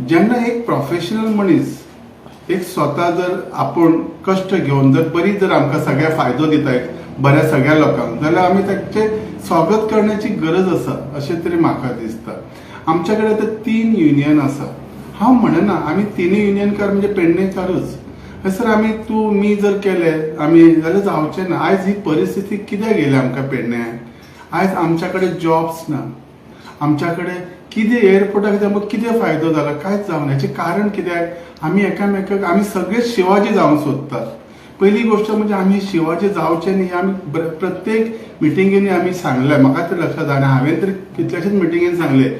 जेन्ना एक प्रोफेशनल मनीस एक स्वता जर आपण कष्ट घेऊन जर बरी जर आमकां सगळ्या फायदो दिता बऱ्या सगळ्या लोकांक जाल्यार आमी ताचे स्वागत करण्याची गरज आसा अशें तरी म्हाका दिसता. आमच्या कडेन आतां 3 युनियन आसा. हांव म्हणना आमी 3 युनियनकार म्हणजे पेडणेकारूच. सर आमी तूं मी जर केले आमी जाल्यार जावचें ना. आयज ही परिस्थिती कित्याक येयली आमकां पेडण्याक? आयज आमच्या कडेन जॉब्स ना. आमच्या कडेन कितें एअरपोर्टाक आमकां कितें फायदो जाला? कांयच जावना. हेचें कारण कित्याक? आमी एकामेकाक आमी सगळे शिवाजी जावंक सोदतात. पहिली गोष्ट म्हणजे आमी शिवाजी जावचे न्ही. आमी प्रत्येक मिटिंगेनी आमी सांगलें, म्हाका तर लक्षात आनी हांवें तर कितल्याशाच मिटिंगेन सांगलें,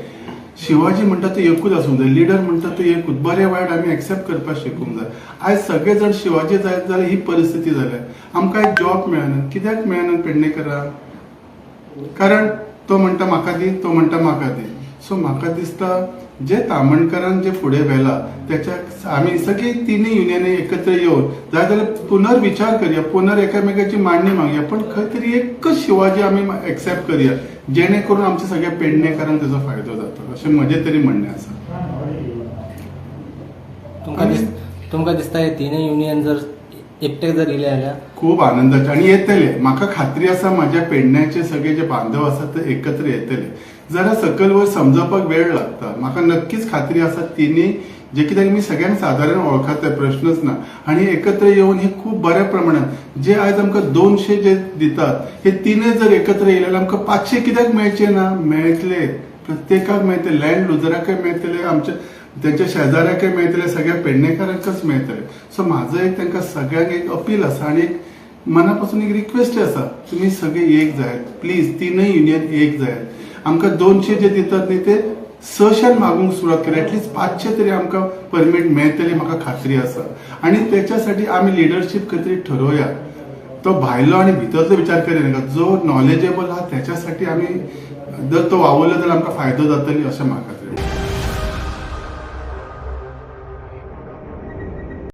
शिवाजी म्हणटा तो एकूच आसूंक जाय, लिडर म्हणटा तो एकूच. बरें वायट आमी एक्सेप्ट करपाक शिकूंक जाय. आयज सगळे जण शिवाजी जायत जाल्यार ही परिस्थिती जाल्या. आमकां एक जॉब मेळना. कित्याक मेळना पेडणेकरांक? कारण तो म्हणटा म्हाका दी, तो म्हणटा म्हाका दी. सो म्हाका दिसता जे तामणकरान जे फुडें व्हेला त्याच्याक आमी सगळी 3 युनियनी एकत्र येवन जाय जाल्यार पुनर्विचार करया, पुनर एकामेकाची मांडणी मागया, पण खंय तरी एकच शिवाजी आमी एक्सेप्ट करया, जेणे करून आमच्या सगळ्या पेडणेकारांक तेजो फायदो जाता अशें म्हजें तरी म्हणणें आसा. तुमकां दिसता हे 3 युनियन जर एकटे जर येले जाल्यार खूब आनंदाचे आनी येतले. म्हाका खात्री आसा म्हाज्या पेडण्याचे सगळे जे बांधव आसात ते एकत्र येतले. जरा सकल वयर समजपाक वेळ लागता. म्हाका नक्कीच खात्री आसा तिनी जे कित्याक मी सगळ्यांक सादारण वळखता प्रश्नच ना. आनी एकत्र येवन हे खूब बऱ्या प्रमाणात जे आयज आमकां 200 जे दितात हे 3 जर एकत्र येयले जाल्यार आमकां 500 कित्याक मेळचे ना? मेळटले. प्रत्येकाक मेळटले. लँड लुजराकय मेळटले, आमच्या त्यांच्या शेजाऱ्याकय मेळटले, सगळ्या पेडणेकारांकच मेळटले. सो म्हाजो एक तांकां सगळ्यांक एक अपील आसा आनी एक मनापासून एक रिक्वेस्ट आसा, तुमी सगळे एक जायात प्लीज. 3 युनियन एक जायात. आमकां 200 जे दितात न्ही ते 600 मागूंक सुरवात करा. एटलिस्ट 500 तरी आमकां परमीट मेळटली म्हाका खात्री आसा. आनी त्याच्यासाठी आमी लिडरशीप खंय तरी ठरोवया. तो भायलो आनी भितरचो विचार करिनाका. जो नॉलेजेबल आहा त्याच्यासाठी आमी जर तो वावरलो जाल्यार आमकां फायदो जातली अशें म्हाका तरी.